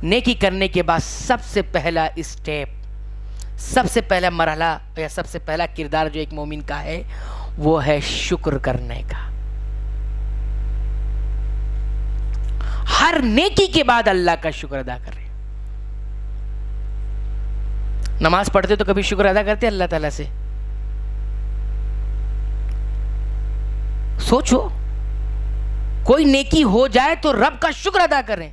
نیکی کرنے کے بعد سب سے پہلا اسٹیپ، سب سے پہلا مرحلہ یا سب سے پہلا کردار جو ایک مومن کا ہے وہ ہے شکر کرنے کا. ہر نیکی کے بعد اللہ کا شکر ادا کریں. نماز پڑھتے تو کبھی شکر ادا کرتے اللہ تعالیٰ سے؟ سوچو، کوئی نیکی ہو جائے تو رب کا شکر ادا کریں.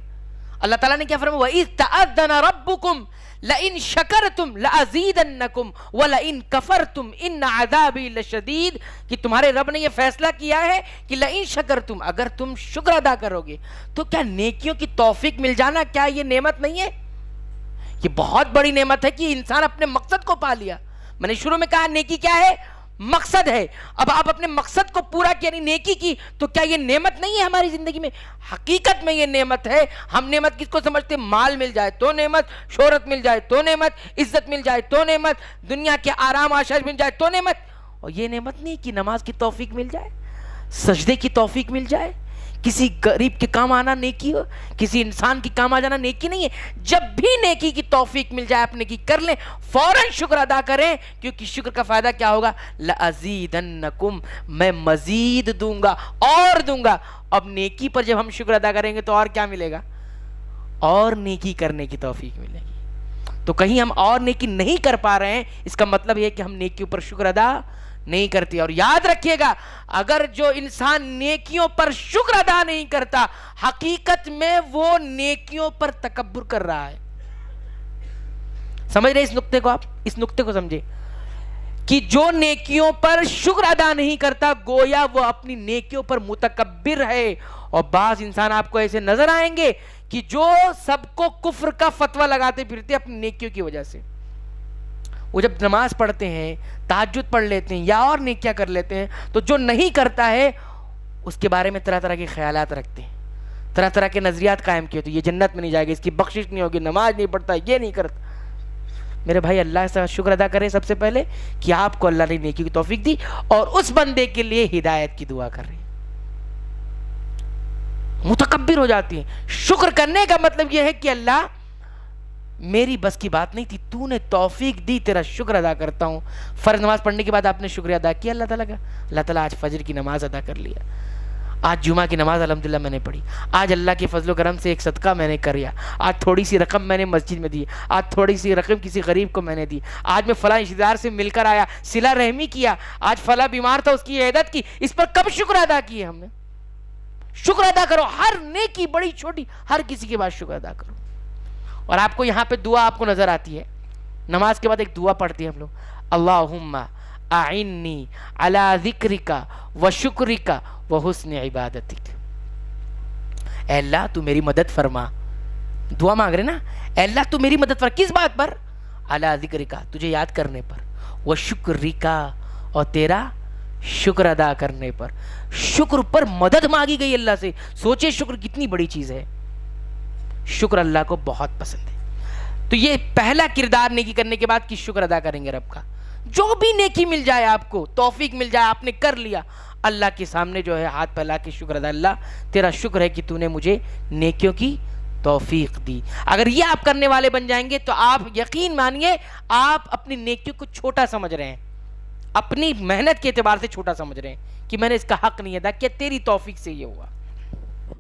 اللہ تعالیٰ نے کیا فرمایا؟ وَإِذْ تَأَذَّنَ رَبُّكُمْ لَإِن شَكَرْتُمْ لَأَزِيدَنَّكُمْ وَلَإِن كَفَرْتُمْ إِنَّ عَذَابِي لَشَدِيدٌ کہ تمہارے رب نے یہ فیصلہ کیا ہے کہ لَإِن شَكَرْتُمْ اگر تم شکر ادا کرو گے تو کیا نیکیوں کی توفیق مل جانا کیا یہ نعمت نہیں ہے؟ یہ بہت بڑی نعمت ہے کہ انسان اپنے مقصد کو پا لیا. میں نے شروع میں کہا نیکی کیا ہے؟ مقصد ہے. اب آپ اپنے مقصد کو پورا کیا یعنی نیکی کی تو کیا یہ نعمت نہیں ہے ہماری زندگی میں؟ حقیقت میں یہ نعمت ہے. ہم نعمت کس کو سمجھتے ہیں؟ مال مل جائے تو نعمت، شہرت مل جائے تو نعمت، عزت مل جائے تو نعمت، دنیا کے آرام آشائش مل جائے تو نعمت. اور یہ نعمت نہیں کہ نماز کی توفیق مل جائے، سجدے کی توفیق مل جائے، کسی غریب کے کام آنا نیکی ہو، کسی انسان کے کام آ جانا نیکی نہیں ہے. جب بھی نیکی کی توفیق مل جائے آپ نیکی کر لیں، فوراً شکر ادا کریں، کیونکہ شکر کا فائدہ کیا ہوگا؟ لَأَزِيدَنَّكُمْ میں مزید دوں گا اور دوں گا. اب نیکی پر جب ہم شکر ادا کریں گے تو اور کیا ملے گا؟ اور نیکی کرنے کی توفیق ملے گی. تو کہیں ہم اور نیکی نہیں کر پا رہے ہیں، اس کا مطلب یہ کہ ہم نیکیوں پر شکر ادا نہیں کرتی. اور یاد رکھیے گا، اگر جو انسان نیکیوں پر شکر ادا نہیں کرتا، حقیقت میں وہ نیکیوں پر تکبر کر رہا ہے. سمجھ رہے اس نقطے کو؟ آپ اس نقطے کو سمجھے کہ جو نیکیوں پر شکر ادا نہیں کرتا گویا وہ اپنی نیکیوں پر متکبر ہے. اور بعض انسان آپ کو ایسے نظر آئیں گے کہ جو سب کو کفر کا فتویٰ لگاتے پھرتے اپنی نیکیوں کی وجہ سے. وہ جب نماز پڑھتے ہیں، تہجد پڑھ لیتے ہیں یا اور نیکیاں کر لیتے ہیں تو جو نہیں کرتا ہے اس کے بارے میں طرح طرح کے خیالات رکھتے ہیں، طرح طرح کے نظریات قائم کیے. تو یہ جنت میں نہیں جائے گا، اس کی بخشش نہیں ہوگی، نماز نہیں پڑھتا، یہ نہیں کرتا. میرے بھائی اللہ سے شکر ادا کریں سب سے پہلے کہ آپ کو اللہ نے نیکی کی توفیق دی اور اس بندے کے لیے ہدایت کی دعا کر رہے ہیں. متکبر ہو جاتی ہیں. شکر کرنے کا مطلب یہ ہے کہ اللہ میری بس کی بات نہیں تھی، تو نے توفیق دی، تیرا شکر ادا کرتا ہوں. فرض نماز پڑھنے کے بعد آپ نے شکریہ ادا کیا اللہ تعالیٰ کا، اللہ تعالیٰ آج فجر کی نماز ادا کر لیا، آج جمعہ کی نماز الحمدللہ میں نے پڑھی، آج اللہ کے فضل و کرم سے ایک صدقہ میں نے کریا، آج تھوڑی سی رقم میں نے مسجد میں دی، آج تھوڑی سی رقم کسی غریب کو میں نے دی، آج میں فلاں رشتہ دار سے مل کر آیا، صلہ رحمی کیا، آج فلاں بیمار تھا اس کی عیادت کی. اس پر کب شکر ادا کیے ہم نے؟ شکر ادا کرو، ہر نیکی بڑی چھوٹی ہر کسی کے بعد شکر ادا کرو. اور آپ کو یہاں پہ دعا آپ کو نظر آتی ہے، نماز کے بعد ایک دعا پڑھتے ہیں ہم لوگ، اللہم اعنی علی ذکرک و شکرک و حسن عبادتک. اے اللہ تو میری مدد فرما. دعا مانگ رہے نا، اے اللہ تو میری مدد فرما. کس بات پر؟ علی ذکرک تجھے یاد کرنے پر، و شکرک اور تیرا شکر ادا کرنے پر. شکر پر مدد مانگی گئی اللہ سے. سوچے شکر کتنی بڑی چیز ہے. شکر اللہ کو بہت پسند ہے. تو یہ پہلا کردار نیکی کرنے کے بعد کہ شکر ادا کریں گے رب کا. جو بھی نیکی مل جائے آپ کو، توفیق مل جائے، آپ نے کر لیا، اللہ کے سامنے جو ہے ہاتھ پھیلا کے شکر ادا، اللہ تیرا شکر ہے کہ تو نے مجھے نیکیوں کی توفیق دی. اگر یہ آپ کرنے والے بن جائیں گے تو آپ یقین مانیے آپ اپنی نیکیوں کو چھوٹا سمجھ رہے ہیں، اپنی محنت کے اعتبار سے چھوٹا سمجھ رہے ہیں کہ میں نے اس کا حق نہیں ادا کیا، تیری توفیق سے یہ ہوا.